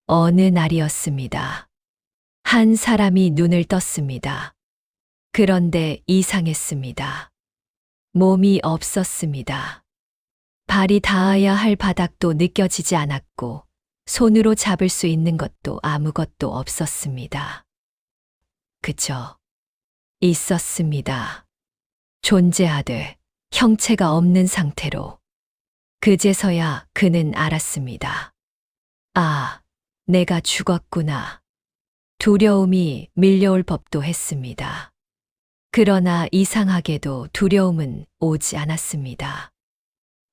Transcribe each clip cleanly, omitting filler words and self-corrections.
어느 날이었습니다. 한 사람이 눈을 떴습니다. 그런데 이상했습니다. 몸이 없었습니다. 발이 닿아야 할 바닥도 느껴지지 않았고, 손으로 잡을 수 있는 것도 아무것도 없었습니다. 그저 있었습니다. 존재하되 형체가 없는 상태로. 그제서야 그는 알았습니다. 아, 내가 죽었구나. 두려움이 밀려올 법도 했습니다. 그러나 이상하게도 두려움은 오지 않았습니다.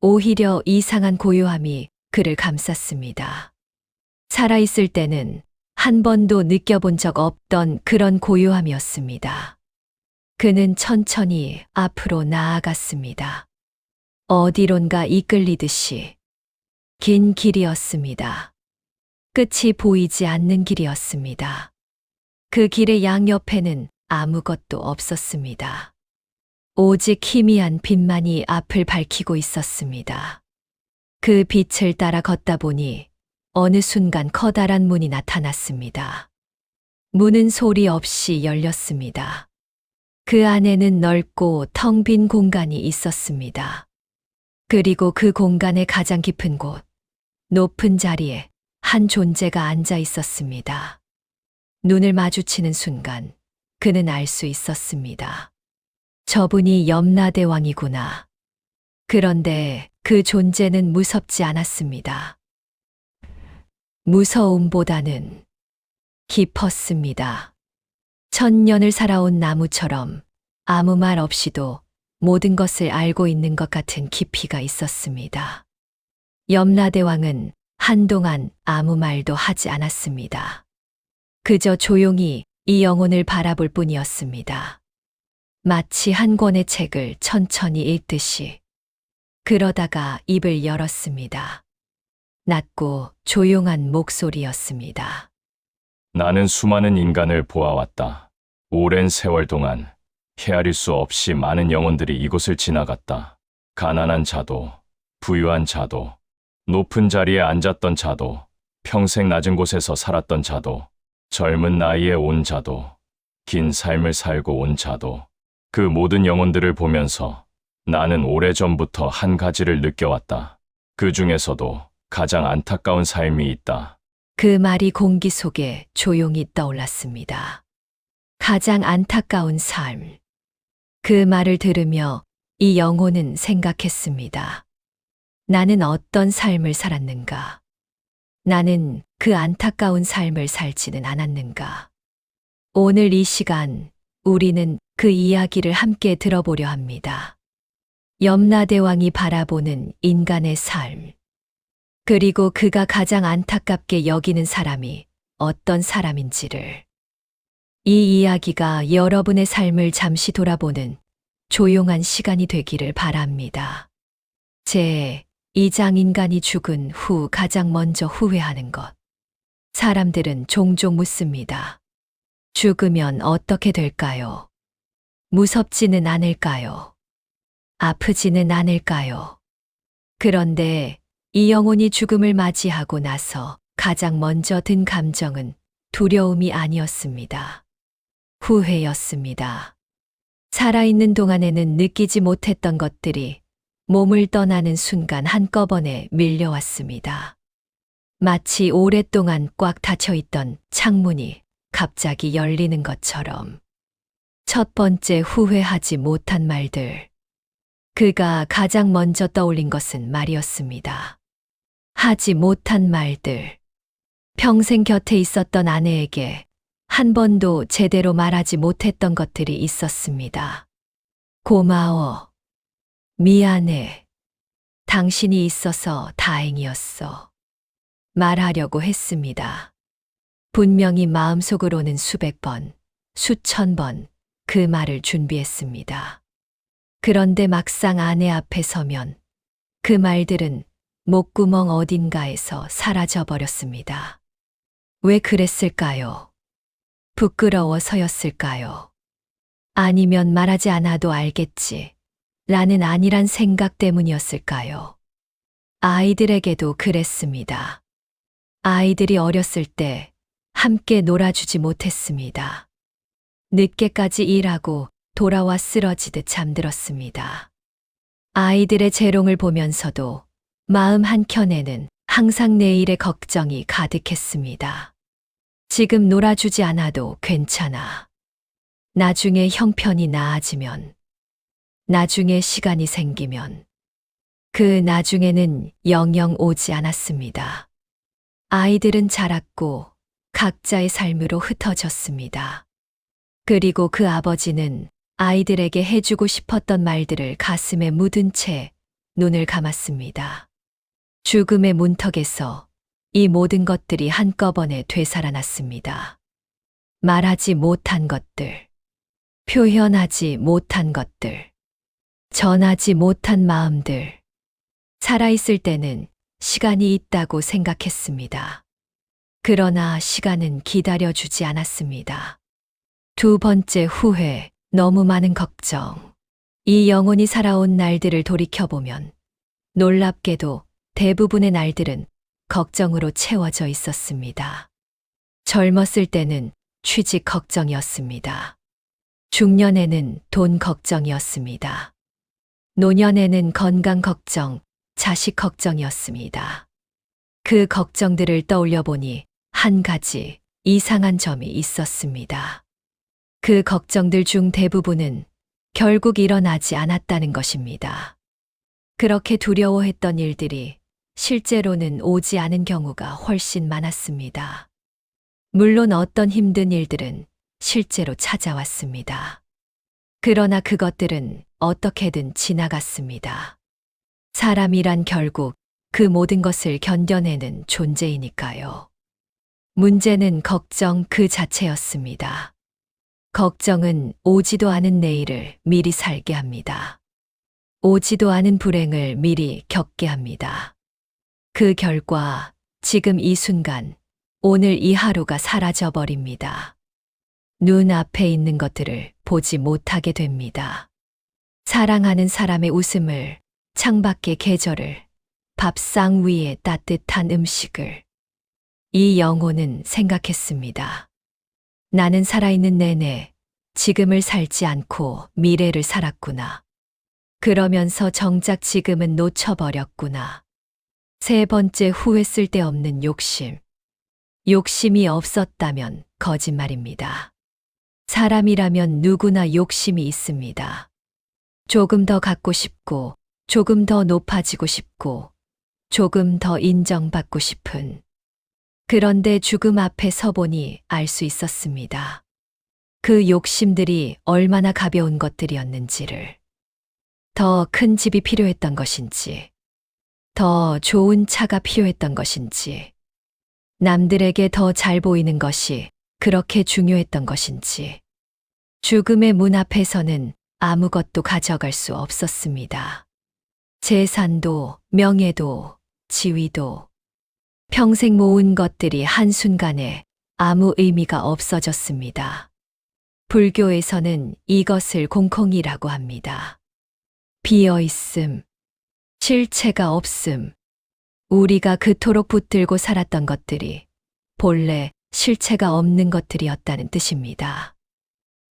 오히려 이상한 고요함이 그를 감쌌습니다. 살아있을 때는 한 번도 느껴본 적 없던 그런 고요함이었습니다. 그는 천천히 앞으로 나아갔습니다. 어디론가 이끌리듯이. 긴 길이었습니다. 끝이 보이지 않는 길이었습니다. 그 길의 양옆에는 아무것도 없었습니다. 오직 희미한 빛만이 앞을 밝히고 있었습니다. 그 빛을 따라 걷다 보니 어느 순간 커다란 문이 나타났습니다. 문은 소리 없이 열렸습니다. 그 안에는 넓고 텅 빈 공간이 있었습니다. 그리고 그 공간의 가장 깊은 곳, 높은 자리에 한 존재가 앉아 있었습니다. 눈을 마주치는 순간 그는 알 수 있었습니다. 저분이 염라대왕이구나. 그런데 그 존재는 무섭지 않았습니다. 무서움보다는 깊었습니다. 천년을 살아온 나무처럼 아무 말 없이도 모든 것을 알고 있는 것 같은 깊이가 있었습니다. 염라대왕은 한동안 아무 말도 하지 않았습니다. 그저 조용히 이 영혼을 바라볼 뿐이었습니다. 마치 한 권의 책을 천천히 읽듯이. 그러다가 입을 열었습니다. 낮고 조용한 목소리였습니다. 나는 수많은 인간을 보아왔다. 오랜 세월 동안 헤아릴 수 없이 많은 영혼들이 이곳을 지나갔다. 가난한 자도, 부유한 자도, 높은 자리에 앉았던 자도, 평생 낮은 곳에서 살았던 자도, 젊은 나이에 온 자도, 긴 삶을 살고 온 자도, 그 모든 영혼들을 보면서 나는 오래전부터 한 가지를 느껴왔다. 그 중에서도 가장 안타까운 삶이 있다. 그 말이 공기 속에 조용히 떠올랐습니다. 가장 안타까운 삶. 그 말을 들으며 이 영혼은 생각했습니다. 나는 어떤 삶을 살았는가? 나는 그 안타까운 삶을 살지는 않았는가? 오늘 이 시간 우리는 그 이야기를 함께 들어보려 합니다. 염라대왕이 바라보는 인간의 삶. 그리고 그가 가장 안타깝게 여기는 사람이 어떤 사람인지를. 이 이야기가 여러분의 삶을 잠시 돌아보는 조용한 시간이 되기를 바랍니다. 제2장 인간이 죽은 후 가장 먼저 후회하는 것. 사람들은 종종 묻습니다. 죽으면 어떻게 될까요? 무섭지는 않을까요? 아프지는 않을까요? 그런데 이 영혼이 죽음을 맞이하고 나서 가장 먼저 든 감정은 두려움이 아니었습니다. 후회였습니다. 살아있는 동안에는 느끼지 못했던 것들이 몸을 떠나는 순간 한꺼번에 밀려왔습니다. 마치 오랫동안 꽉 닫혀있던 창문이 갑자기 열리는 것처럼. 첫 번째 후회하지 못한 말들. 그가 가장 먼저 떠올린 것은 말이었습니다. 하지 못한 말들. 평생 곁에 있었던 아내에게 한 번도 제대로 말하지 못했던 것들이 있었습니다. 고마워. 미안해. 당신이 있어서 다행이었어. 말하려고 했습니다. 분명히 마음속으로는 수백 번, 수천 번 그 말을 준비했습니다. 그런데 막상 아내 앞에 서면 그 말들은 목구멍 어딘가에서 사라져 버렸습니다. 왜 그랬을까요? 부끄러워서였을까요? 아니면 말하지 않아도 알겠지 라는 안일한 생각 때문이었을까요? 아이들에게도 그랬습니다. 아이들이 어렸을 때 함께 놀아주지 못했습니다. 늦게까지 일하고 돌아와 쓰러지듯 잠들었습니다. 아이들의 재롱을 보면서도 마음 한켠에는 항상 내일의 걱정이 가득했습니다. 지금 놀아주지 않아도 괜찮아. 나중에 형편이 나아지면, 나중에 시간이 생기면, 그 나중에는 영영 오지 않았습니다. 아이들은 자랐고 각자의 삶으로 흩어졌습니다. 그리고 그 아버지는 아이들에게 해주고 싶었던 말들을 가슴에 묻은 채 눈을 감았습니다. 죽음의 문턱에서 이 모든 것들이 한꺼번에 되살아났습니다. 말하지 못한 것들, 표현하지 못한 것들, 전하지 못한 마음들. 살아있을 때는 시간이 있다고 생각했습니다. 그러나 시간은 기다려주지 않았습니다. 두 번째 후회, 너무 많은 걱정. 이 영혼이 살아온 날들을 돌이켜보면 놀랍게도 대부분의 날들은 걱정으로 채워져 있었습니다. 젊었을 때는 취직 걱정이었습니다. 중년에는 돈 걱정이었습니다. 노년에는 건강 걱정, 자식 걱정이었습니다. 그 걱정들을 떠올려 보니 한 가지 이상한 점이 있었습니다. 그 걱정들 중 대부분은 결국 일어나지 않았다는 것입니다. 그렇게 두려워했던 일들이 실제로는 오지 않은 경우가 훨씬 많았습니다. 물론 어떤 힘든 일들은 실제로 찾아왔습니다. 그러나 그것들은 어떻게든 지나갔습니다. 사람이란 결국 그 모든 것을 견뎌내는 존재이니까요. 문제는 걱정 그 자체였습니다. 걱정은 오지도 않은 내일을 미리 살게 합니다. 오지도 않은 불행을 미리 겪게 합니다. 그 결과 지금 이 순간, 오늘 이 하루가 사라져 버립니다. 눈앞에 있는 것들을 보지 못하게 됩니다. 사랑하는 사람의 웃음을, 창밖의 계절을, 밥상 위에 따뜻한 음식을. 이 영혼은 생각했습니다. 나는 살아있는 내내 지금을 살지 않고 미래를 살았구나. 그러면서 정작 지금은 놓쳐버렸구나. 세 번째 후회 쓸데없는 욕심. 욕심이 없었다면 거짓말입니다. 사람이라면 누구나 욕심이 있습니다. 조금 더 갖고 싶고, 조금 더 높아지고 싶고, 조금 더 인정받고 싶은. 그런데 죽음 앞에 서보니 알 수 있었습니다. 그 욕심들이 얼마나 가벼운 것들이었는지를. 더 큰 집이 필요했던 것인지, 더 좋은 차가 필요했던 것인지, 남들에게 더 잘 보이는 것이 그렇게 중요했던 것인지. 죽음의 문 앞에서는 아무것도 가져갈 수 없었습니다. 재산도, 명예도, 지위도, 평생 모은 것들이 한순간에 아무 의미가 없어졌습니다. 불교에서는 이것을 공空이라고 합니다. 비어있음, 실체가 없음. 우리가 그토록 붙들고 살았던 것들이 본래 실체가 없는 것들이었다는 뜻입니다.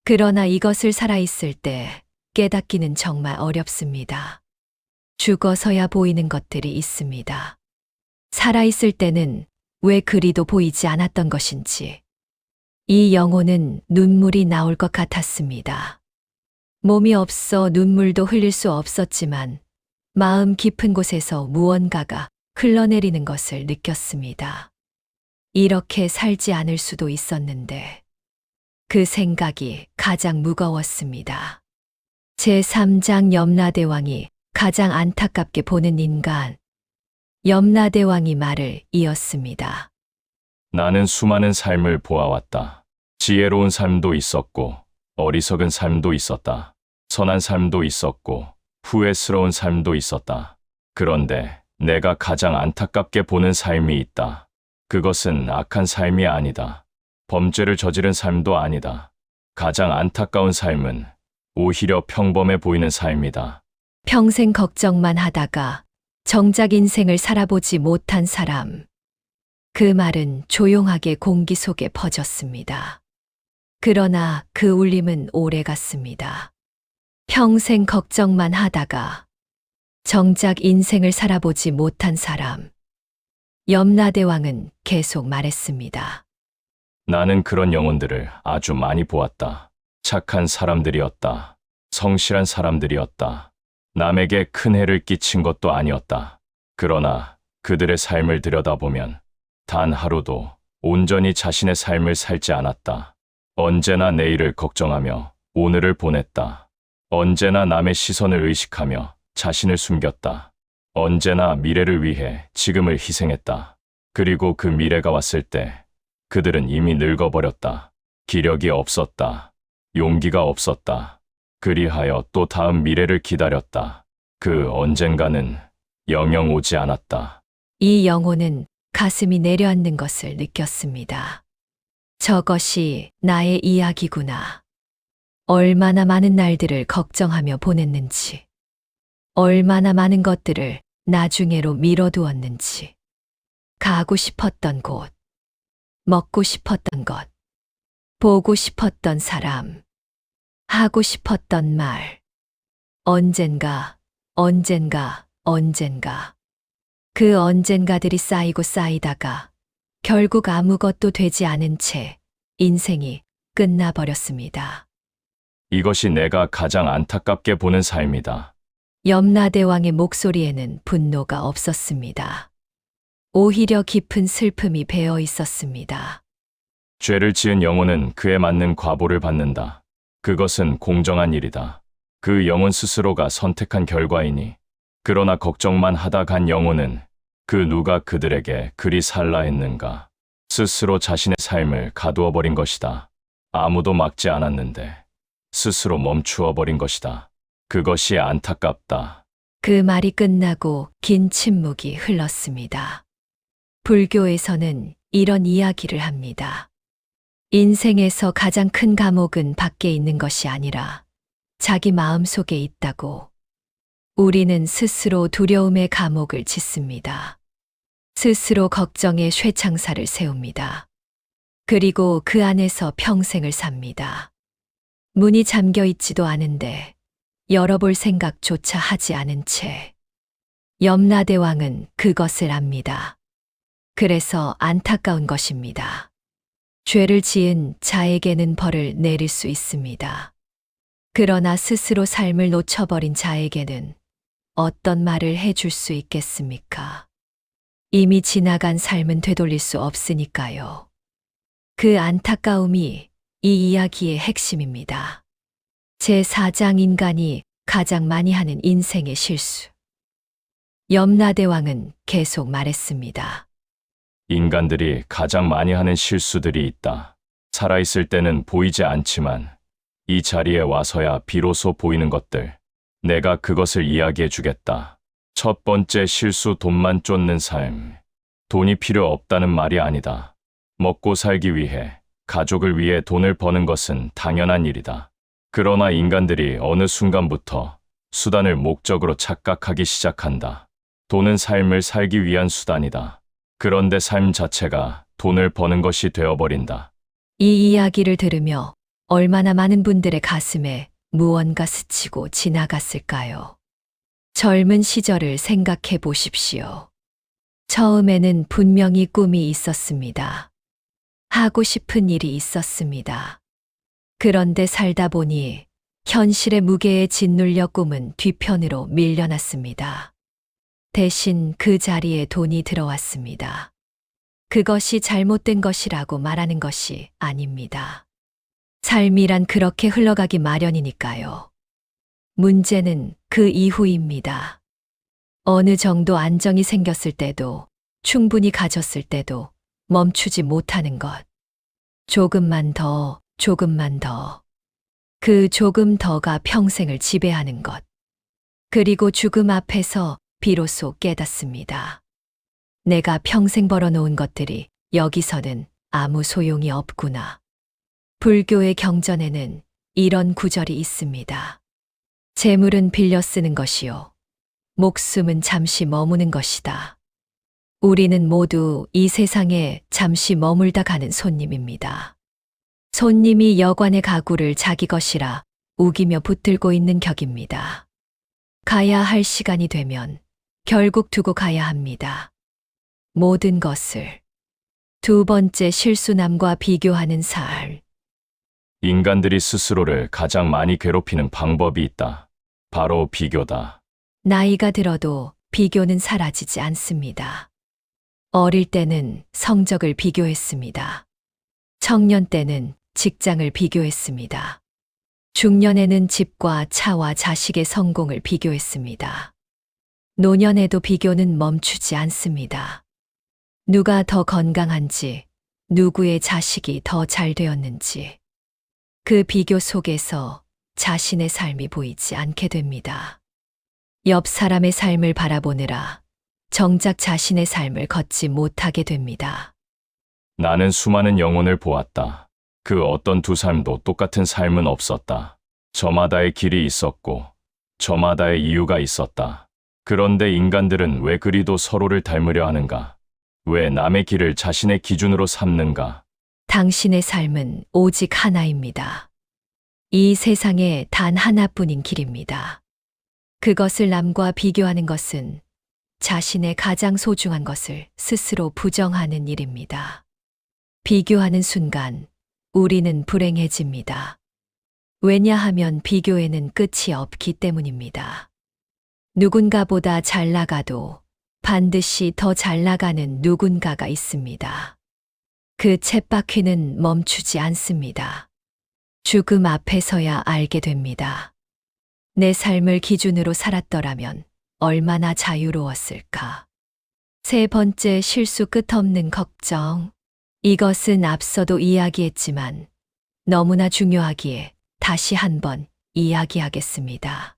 그러나 이것을 살아있을 때 깨닫기는 정말 어렵습니다. 죽어서야 보이는 것들이 있습니다. 살아있을 때는 왜 그리도 보이지 않았던 것인지. 이 영혼은 눈물이 나올 것 같았습니다. 몸이 없어 눈물도 흘릴 수 없었지만 마음 깊은 곳에서 무언가가 흘러내리는 것을 느꼈습니다. 이렇게 살지 않을 수도 있었는데 그 생각이 가장 무거웠습니다. 제3장 염라대왕이 가장 안타깝게 보는 인간. 염라대왕이 말을 이었습니다. 나는 수많은 삶을 보아왔다. 지혜로운 삶도 있었고, 어리석은 삶도 있었다. 선한 삶도 있었고, 후회스러운 삶도 있었다. 그런데 내가 가장 안타깝게 보는 삶이 있다. 그것은 악한 삶이 아니다. 범죄를 저지른 삶도 아니다. 가장 안타까운 삶은 오히려 평범해 보이는 삶이다. 평생 걱정만 하다가 정작 인생을 살아보지 못한 사람. 그 말은 조용하게 공기 속에 퍼졌습니다. 그러나 그 울림은 오래 갔습니다. 평생 걱정만 하다가 정작 인생을 살아보지 못한 사람. 염라대왕은 계속 말했습니다. 나는 그런 영혼들을 아주 많이 보았다. 착한 사람들이었다. 성실한 사람들이었다. 남에게 큰 해를 끼친 것도 아니었다. 그러나 그들의 삶을 들여다보면 단 하루도 온전히 자신의 삶을 살지 않았다. 언제나 내일을 걱정하며 오늘을 보냈다. 언제나 남의 시선을 의식하며 자신을 숨겼다. 언제나 미래를 위해 지금을 희생했다. 그리고 그 미래가 왔을 때 그들은 이미 늙어버렸다. 기력이 없었다. 용기가 없었다. 그리하여 또 다음 미래를 기다렸다. 그 언젠가는 영영 오지 않았다. 이 영혼은 가슴이 내려앉는 것을 느꼈습니다. 저것이 나의 이야기구나. 얼마나 많은 날들을 걱정하며 보냈는지, 얼마나 많은 것들을 나중에로 미뤄두었는지, 가고 싶었던 곳, 먹고 싶었던 것, 보고 싶었던 사람, 하고 싶었던 말, 언젠가, 언젠가, 언젠가. 그 언젠가들이 쌓이고 쌓이다가 결국 아무것도 되지 않은 채 인생이 끝나버렸습니다. 이것이 내가 가장 안타깝게 보는 삶이다. 염라대왕의 목소리에는 분노가 없었습니다. 오히려 깊은 슬픔이 배어 있었습니다. 죄를 지은 영혼은 그에 맞는 과보를 받는다. 그것은 공정한 일이다. 그 영혼 스스로가 선택한 결과이니. 그러나 걱정만 하다 간 영혼은 그 누가 그들에게 그리 살라 했는가. 스스로 자신의 삶을 가두어 버린 것이다. 아무도 막지 않았는데 스스로 멈추어 버린 것이다. 그것이 안타깝다. 그 말이 끝나고 긴 침묵이 흘렀습니다. 불교에서는 이런 이야기를 합니다. 인생에서 가장 큰 감옥은 밖에 있는 것이 아니라 자기 마음 속에 있다고. 우리는 스스로 두려움의 감옥을 짓습니다. 스스로 걱정의 쇠창살을 세웁니다. 그리고 그 안에서 평생을 삽니다. 문이 잠겨 있지도 않은데 열어볼 생각조차 하지 않은 채. 염라대왕은 그것을 압니다. 그래서 안타까운 것입니다. 죄를 지은 자에게는 벌을 내릴 수 있습니다. 그러나 스스로 삶을 놓쳐버린 자에게는 어떤 말을 해줄 수 있겠습니까? 이미 지나간 삶은 되돌릴 수 없으니까요. 그 안타까움이 이 이야기의 핵심입니다. 제4장 인간이 가장 많이 하는 인생의 실수. 염라대왕은 계속 말했습니다. 인간들이 가장 많이 하는 실수들이 있다. 살아있을 때는 보이지 않지만 이 자리에 와서야 비로소 보이는 것들. 내가 그것을 이야기해 주겠다. 첫 번째 실수, 돈만 쫓는 삶. 돈이 필요 없다는 말이 아니다. 먹고 살기 위해, 가족을 위해 돈을 버는 것은 당연한 일이다. 그러나 인간들이 어느 순간부터 수단을 목적으로 착각하기 시작한다. 돈은 삶을 살기 위한 수단이다. 그런데 삶 자체가 돈을 버는 것이 되어버린다. 이 이야기를 들으며 얼마나 많은 분들의 가슴에 무언가 스치고 지나갔을까요? 젊은 시절을 생각해 보십시오. 처음에는 분명히 꿈이 있었습니다. 하고 싶은 일이 있었습니다. 그런데 살다 보니 현실의 무게에 짓눌려 꿈은 뒤편으로 밀려났습니다. 대신 그 자리에 돈이 들어왔습니다. 그것이 잘못된 것이라고 말하는 것이 아닙니다. 삶이란 그렇게 흘러가기 마련이니까요. 문제는 그 이후입니다. 어느 정도 안정이 생겼을 때도, 충분히 가졌을 때도 멈추지 못하는 것. 조금만 더, 조금만 더. 그 조금 더가 평생을 지배하는 것. 그리고 죽음 앞에서 비로소 깨닫습니다. 내가 평생 벌어놓은 것들이 여기서는 아무 소용이 없구나. 불교의 경전에는 이런 구절이 있습니다. 재물은 빌려 쓰는 것이요. 목숨은 잠시 머무는 것이다. 우리는 모두 이 세상에 잠시 머물다 가는 손님입니다. 손님이 여관의 가구를 자기 것이라 우기며 붙들고 있는 격입니다. 가야 할 시간이 되면 결국 두고 가야 합니다. 모든 것을. 두 번째 실수남과 비교하는 삶. 인간들이 스스로를 가장 많이 괴롭히는 방법이 있다. 바로 비교다. 나이가 들어도 비교는 사라지지 않습니다. 어릴 때는 성적을 비교했습니다. 청년 때는 직장을 비교했습니다. 중년에는 집과 차와 자식의 성공을 비교했습니다. 노년에도 비교는 멈추지 않습니다. 누가 더 건강한지, 누구의 자식이 더 잘 되었는지, 그 비교 속에서 자신의 삶이 보이지 않게 됩니다. 옆 사람의 삶을 바라보느라 정작 자신의 삶을 걷지 못하게 됩니다. 나는 수많은 영혼을 보았다. 그 어떤 두 삶도 똑같은 삶은 없었다. 저마다의 길이 있었고, 저마다의 이유가 있었다. 그런데 인간들은 왜 그리도 서로를 닮으려 하는가? 왜 남의 길을 자신의 기준으로 삼는가? 당신의 삶은 오직 하나입니다. 이 세상에 단 하나뿐인 길입니다. 그것을 남과 비교하는 것은 자신의 가장 소중한 것을 스스로 부정하는 일입니다. 비교하는 순간 우리는 불행해집니다. 왜냐하면 비교에는 끝이 없기 때문입니다. 누군가보다 잘 나가도 반드시 더 잘 나가는 누군가가 있습니다. 그 쳇바퀴는 멈추지 않습니다. 죽음 앞에서야 알게 됩니다. 내 삶을 기준으로 살았더라면 얼마나 자유로웠을까. 세 번째 실수 끝없는 걱정. 이것은 앞서도 이야기했지만 너무나 중요하기에 다시 한번 이야기하겠습니다.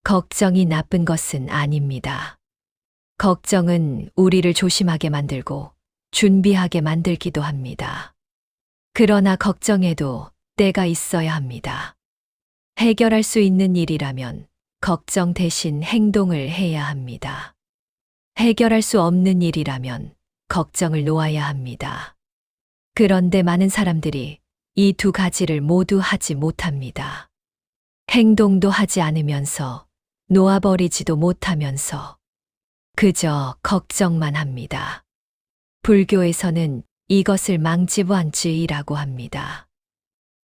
걱정이 나쁜 것은 아닙니다. 걱정은 우리를 조심하게 만들고 준비하게 만들기도 합니다. 그러나 걱정에도 때가 있어야 합니다. 해결할 수 있는 일이라면 걱정 대신 행동을 해야 합니다. 해결할 수 없는 일이라면 걱정을 놓아야 합니다. 그런데 많은 사람들이 이 두 가지를 모두 하지 못합니다. 행동도 하지 않으면서 놓아버리지도 못하면서 그저 걱정만 합니다. 불교에서는 이것을 망지부안주의라고 합니다.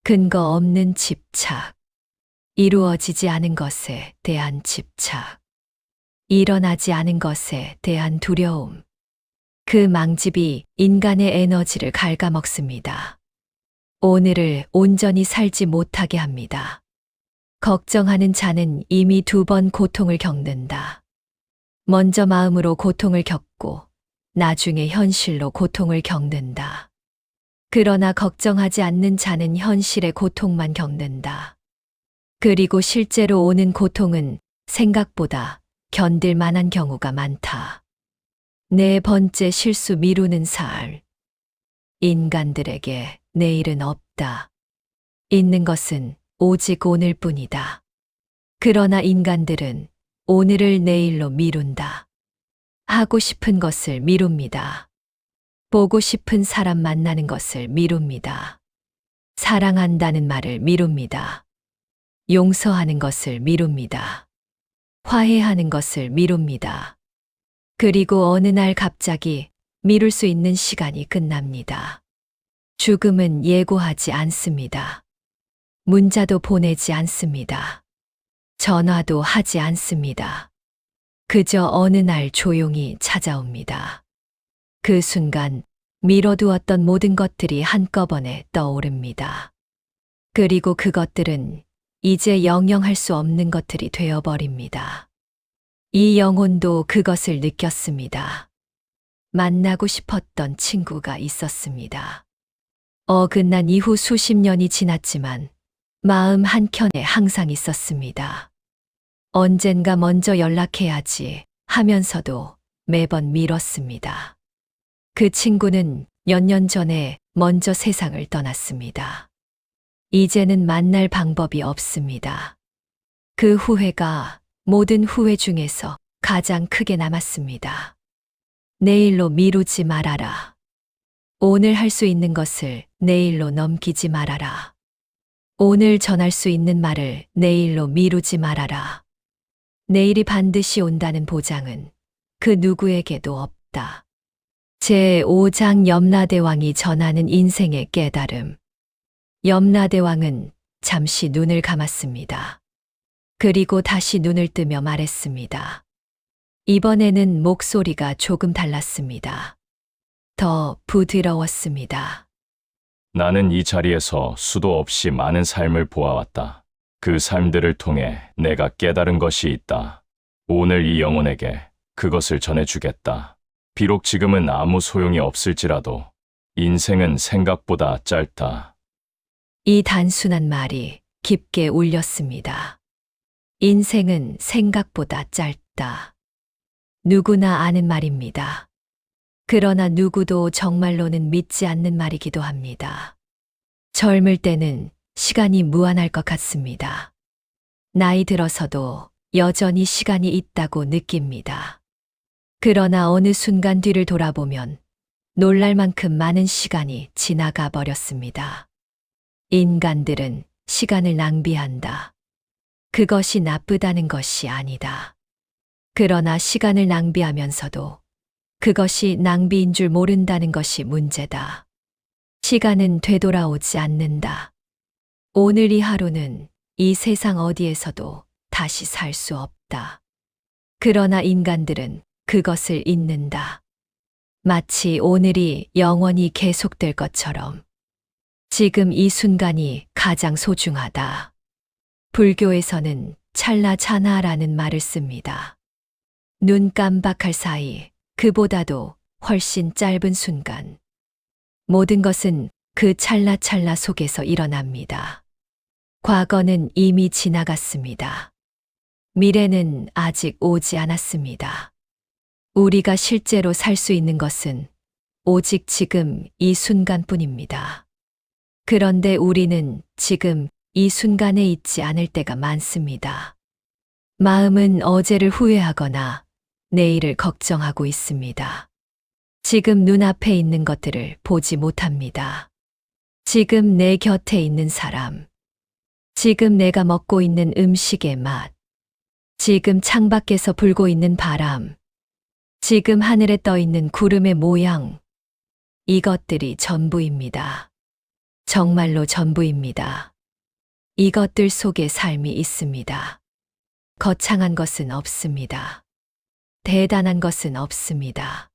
근거 없는 집착, 이루어지지 않은 것에 대한 집착, 일어나지 않은 것에 대한 두려움. 그 망집이 인간의 에너지를 갉아먹습니다. 오늘을 온전히 살지 못하게 합니다. 걱정하는 자는 이미 2번 고통을 겪는다. 먼저 마음으로 고통을 겪고 나중에 현실로 고통을 겪는다. 그러나 걱정하지 않는 자는 현실의 고통만 겪는다. 그리고 실제로 오는 고통은 생각보다 견딜 만한 경우가 많다. 네 번째 실수 미루는 삶. 인간들에게 내일은 없다. 있는 것은 오직 오늘뿐이다. 그러나 인간들은 오늘을 내일로 미룬다. 하고 싶은 것을 미룹니다. 보고 싶은 사람 만나는 것을 미룹니다. 사랑한다는 말을 미룹니다. 용서하는 것을 미룹니다. 화해하는 것을 미룹니다. 그리고 어느 날 갑자기 미룰 수 있는 시간이 끝납니다. 죽음은 예고하지 않습니다. 문자도 보내지 않습니다. 전화도 하지 않습니다. 그저 어느 날 조용히 찾아옵니다. 그 순간 미뤄두었던 모든 것들이 한꺼번에 떠오릅니다. 그리고 그것들은 이제 영영할 수 없는 것들이 되어버립니다. 이 영혼도 그것을 느꼈습니다. 만나고 싶었던 친구가 있었습니다. 어긋난 이후 수십 년이 지났지만 마음 한켠에 항상 있었습니다. 언젠가 먼저 연락해야지 하면서도 매번 미뤘습니다. 그 친구는 몇 년 전에 먼저 세상을 떠났습니다. 이제는 만날 방법이 없습니다. 그 후회가 모든 후회 중에서 가장 크게 남았습니다. 내일로 미루지 말아라. 오늘 할 수 있는 것을 내일로 넘기지 말아라. 오늘 전할 수 있는 말을 내일로 미루지 말아라. 내일이 반드시 온다는 보장은 그 누구에게도 없다. 제5장 염라대왕이 전하는 인생의 깨달음. 염라대왕은 잠시 눈을 감았습니다. 그리고 다시 눈을 뜨며 말했습니다. 이번에는 목소리가 조금 달랐습니다. 더 부드러웠습니다. 나는 이 자리에서 수도 없이 많은 삶을 보아왔다. 그 삶들을 통해 내가 깨달은 것이 있다. 오늘 이 영혼에게 그것을 전해주겠다. 비록 지금은 아무 소용이 없을지라도 인생은 생각보다 짧다. 이 단순한 말이 깊게 울렸습니다. 인생은 생각보다 짧다. 누구나 아는 말입니다. 그러나 누구도 정말로는 믿지 않는 말이기도 합니다. 젊을 때는 시간이 무한할 것 같습니다. 나이 들어서도 여전히 시간이 있다고 느낍니다. 그러나 어느 순간 뒤를 돌아보면 놀랄 만큼 많은 시간이 지나가 버렸습니다. 인간들은 시간을 낭비한다. 그것이 나쁘다는 것이 아니다. 그러나 시간을 낭비하면서도 그것이 낭비인 줄 모른다는 것이 문제다. 시간은 되돌아오지 않는다. 오늘 이 하루는 이 세상 어디에서도 다시 살 수 없다. 그러나 인간들은 그것을 잊는다. 마치 오늘이 영원히 계속될 것처럼. 지금 이 순간이 가장 소중하다. 불교에서는 찰나차나라는 말을 씁니다. 눈 깜박할 사이 그보다도 훨씬 짧은 순간. 모든 것은 그 찰나찰나 속에서 일어납니다. 과거는 이미 지나갔습니다. 미래는 아직 오지 않았습니다. 우리가 실제로 살 수 있는 것은 오직 지금 이 순간뿐입니다. 그런데 우리는 지금 이 순간에 있지 않을 때가 많습니다. 마음은 어제를 후회하거나 내일을 걱정하고 있습니다. 지금 눈앞에 있는 것들을 보지 못합니다. 지금 내 곁에 있는 사람, 지금 내가 먹고 있는 음식의 맛, 지금 창밖에서 불고 있는 바람, 지금 하늘에 떠 있는 구름의 모양, 이것들이 전부입니다. 정말로 전부입니다. 이것들 속에 삶이 있습니다. 거창한 것은 없습니다. 대단한 것은 없습니다.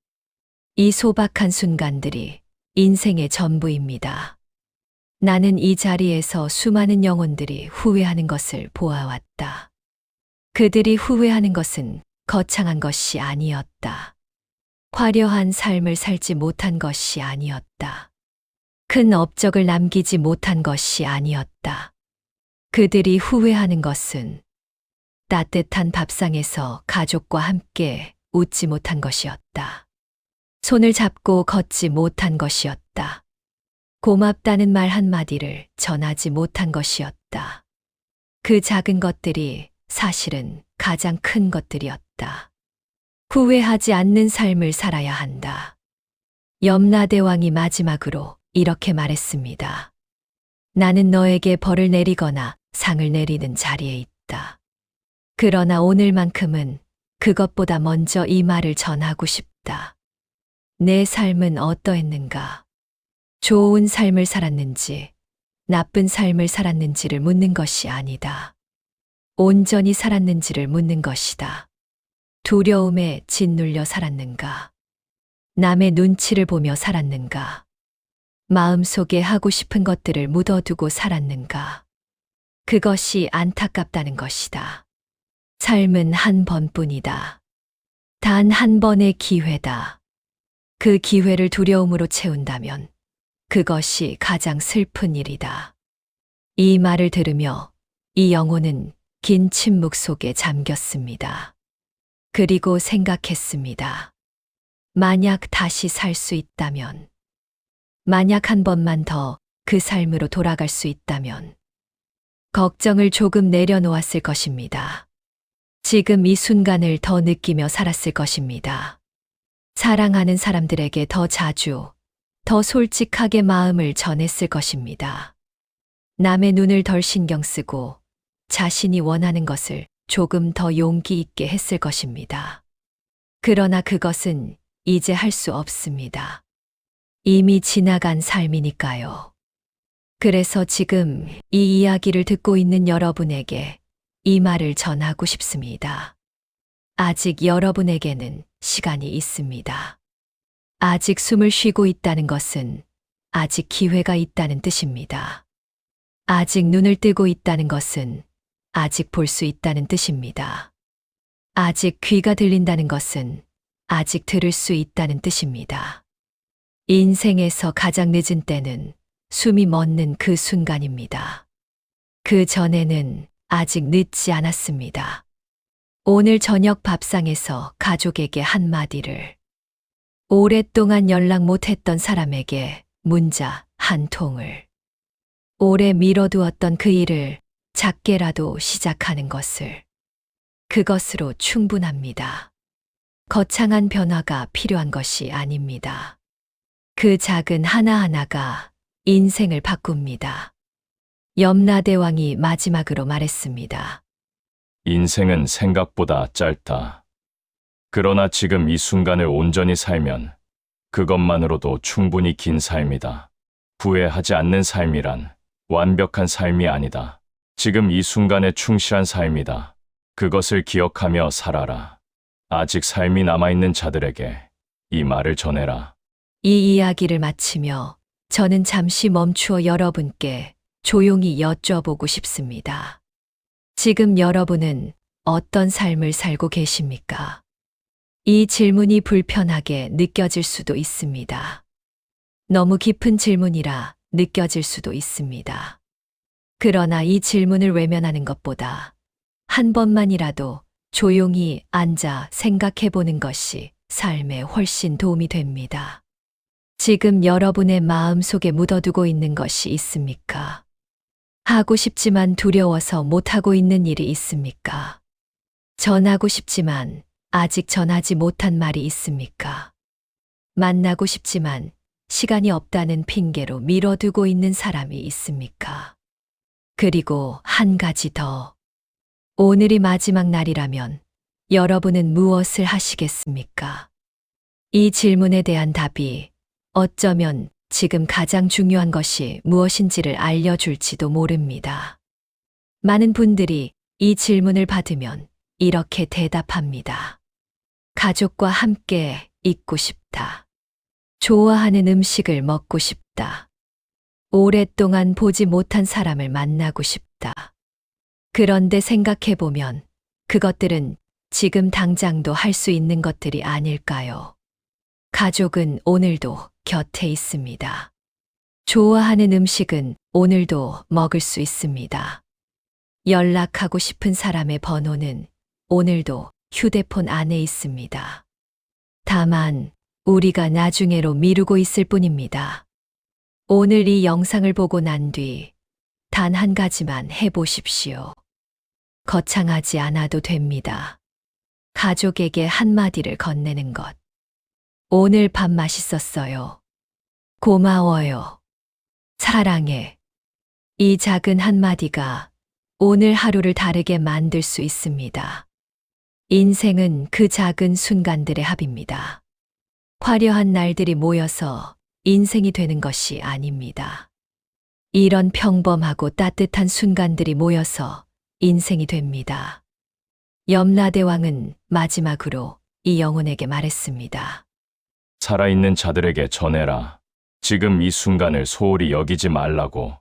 이 소박한 순간들이 인생의 전부입니다. 나는 이 자리에서 수많은 영혼들이 후회하는 것을 보아왔다. 그들이 후회하는 것은 거창한 것이 아니었다. 화려한 삶을 살지 못한 것이 아니었다. 큰 업적을 남기지 못한 것이 아니었다. 그들이 후회하는 것은 따뜻한 밥상에서 가족과 함께 웃지 못한 것이었다. 손을 잡고 걷지 못한 것이었다. 고맙다는 말 한마디를 전하지 못한 것이었다. 그 작은 것들이 사실은 가장 큰 것들이었다. 후회하지 않는 삶을 살아야 한다. 염라대왕이 마지막으로 이렇게 말했습니다. 나는 너에게 벌을 내리거나 상을 내리는 자리에 있다. 그러나 오늘만큼은 그것보다 먼저 이 말을 전하고 싶다. 내 삶은 어떠했는가? 좋은 삶을 살았는지, 나쁜 삶을 살았는지를 묻는 것이 아니다. 온전히 살았는지를 묻는 것이다. 두려움에 짓눌려 살았는가? 남의 눈치를 보며 살았는가? 마음속에 하고 싶은 것들을 묻어두고 살았는가? 그것이 안타깝다는 것이다. 삶은 한 번뿐이다. 단 한 번의 기회다. 그 기회를 두려움으로 채운다면 그것이 가장 슬픈 일이다. 이 말을 들으며 이 영혼은 긴 침묵 속에 잠겼습니다. 그리고 생각했습니다. 만약 다시 살 수 있다면, 만약 한 번만 더 그 삶으로 돌아갈 수 있다면, 걱정을 조금 내려놓았을 것입니다. 지금 이 순간을 더 느끼며 살았을 것입니다. 사랑하는 사람들에게 더 자주, 더 솔직하게 마음을 전했을 것입니다. 남의 눈을 덜 신경 쓰고 자신이 원하는 것을 조금 더 용기 있게 했을 것입니다. 그러나 그것은 이제 할 수 없습니다. 이미 지나간 삶이니까요. 그래서 지금 이 이야기를 듣고 있는 여러분에게 이 말을 전하고 싶습니다. 아직 여러분에게는 시간이 있습니다. 아직 숨을 쉬고 있다는 것은 아직 기회가 있다는 뜻입니다. 아직 눈을 뜨고 있다는 것은 아직 볼 수 있다는 뜻입니다. 아직 귀가 들린다는 것은 아직 들을 수 있다는 뜻입니다. 인생에서 가장 늦은 때는 숨이 멎는 그 순간입니다. 그 전에는 아직 늦지 않았습니다. 오늘 저녁 밥상에서 가족에게 한마디를, 오랫동안 연락 못했던 사람에게 문자 한 통을, 오래 미뤄두었던 그 일을 작게라도 시작하는 것을, 그것으로 충분합니다. 거창한 변화가 필요한 것이 아닙니다. 그 작은 하나하나가 인생을 바꿉니다. 염라대왕이 마지막으로 말했습니다. 인생은 생각보다 짧다. 그러나 지금 이 순간을 온전히 살면 그것만으로도 충분히 긴 삶이다. 후회하지 않는 삶이란 완벽한 삶이 아니다. 지금 이 순간에 충실한 삶이다. 그것을 기억하며 살아라. 아직 삶이 남아있는 자들에게 이 말을 전해라. 이 이야기를 마치며 저는 잠시 멈추어 여러분께 조용히 여쭤보고 싶습니다. 지금 여러분은 어떤 삶을 살고 계십니까? 이 질문이 불편하게 느껴질 수도 있습니다. 너무 깊은 질문이라 느껴질 수도 있습니다. 그러나 이 질문을 외면하는 것보다 한 번만이라도 조용히 앉아 생각해 보는 것이 삶에 훨씬 도움이 됩니다. 지금 여러분의 마음 속에 묻어두고 있는 것이 있습니까? 하고 싶지만 두려워서 못하고 있는 일이 있습니까? 전하고 싶지만 아직 전하지 못한 말이 있습니까? 만나고 싶지만 시간이 없다는 핑계로 미뤄두고 있는 사람이 있습니까? 그리고 한 가지 더. 오늘이 마지막 날이라면 여러분은 무엇을 하시겠습니까? 이 질문에 대한 답이 어쩌면 지금 가장 중요한 것이 무엇인지를 알려줄지도 모릅니다. 많은 분들이 이 질문을 받으면 이렇게 대답합니다. 가족과 함께 있고 싶다. 좋아하는 음식을 먹고 싶다. 오랫동안 보지 못한 사람을 만나고 싶다. 그런데 생각해보면 그것들은 지금 당장도 할 수 있는 것들이 아닐까요? 가족은 오늘도 곁에 있습니다. 좋아하는 음식은 오늘도 먹을 수 있습니다. 연락하고 싶은 사람의 번호는 오늘도 휴대폰 안에 있습니다. 다만 우리가 나중에로 미루고 있을 뿐입니다. 오늘 이 영상을 보고 난 뒤 단 한 가지만 해보십시오. 거창하지 않아도 됩니다. 가족에게 한마디를 건네는 것. 오늘 밥 맛있었어요. 고마워요. 사랑해. 이 작은 한마디가 오늘 하루를 다르게 만들 수 있습니다. 인생은 그 작은 순간들의 합입니다. 화려한 날들이 모여서 인생이 되는 것이 아닙니다. 이런 평범하고 따뜻한 순간들이 모여서 인생이 됩니다. 염라대왕은 마지막으로 이 영혼에게 말했습니다. 살아있는 자들에게 전해라. 지금 이 순간을 소홀히 여기지 말라고.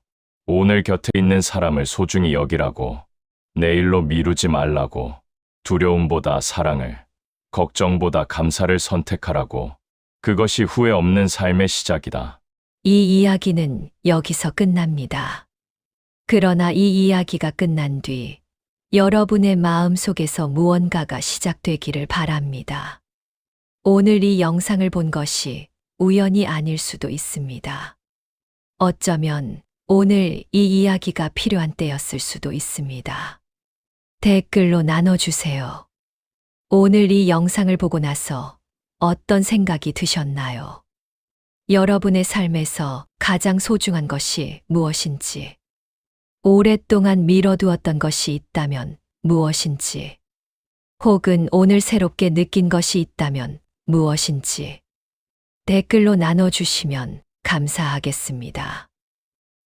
오늘 곁에 있는 사람을 소중히 여기라고. 내일로 미루지 말라고. 두려움보다 사랑을, 걱정보다 감사를 선택하라고. 그것이 후회 없는 삶의 시작이다. 이 이야기는 여기서 끝납니다. 그러나 이 이야기가 끝난 뒤 여러분의 마음 속에서 무언가가 시작되기를 바랍니다. 오늘 이 영상을 본 것이 우연이 아닐 수도 있습니다. 어쩌면 오늘 이 이야기가 필요한 때였을 수도 있습니다. 댓글로 나눠주세요. 오늘 이 영상을 보고 나서 어떤 생각이 드셨나요? 여러분의 삶에서 가장 소중한 것이 무엇인지, 오랫동안 미뤄두었던 것이 있다면 무엇인지, 혹은 오늘 새롭게 느낀 것이 있다면 무엇인지 댓글로 나눠주시면 감사하겠습니다.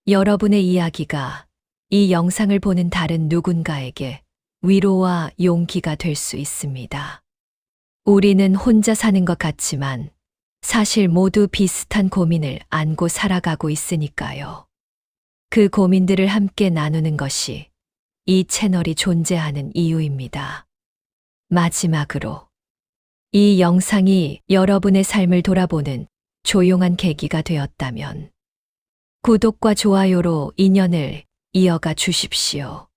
여러분의 이야기가 이 영상을 보는 다른 누군가에게 위로와 용기가 될 수 있습니다. 우리는 혼자 사는 것 같지만 사실 모두 비슷한 고민을 안고 살아가고 있으니까요. 그 고민들을 함께 나누는 것이 이 채널이 존재하는 이유입니다. 마지막으로 이 영상이 여러분의 삶을 돌아보는 조용한 계기가 되었다면 구독과 좋아요로 인연을 이어가 주십시오.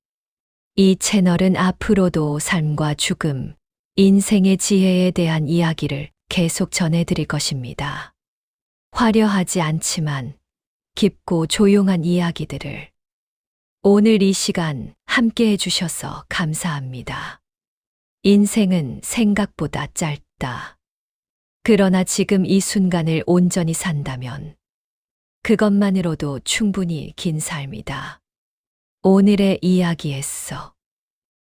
이 채널은 앞으로도 삶과 죽음, 인생의 지혜에 대한 이야기를 계속 전해드릴 것입니다. 화려하지 않지만 깊고 조용한 이야기들을 오늘 이 시간 함께 해주셔서 감사합니다. 인생은 생각보다 짧다. 그러나 지금 이 순간을 온전히 산다면 그것만으로도 충분히 긴 삶이다. 오늘의 이야기에서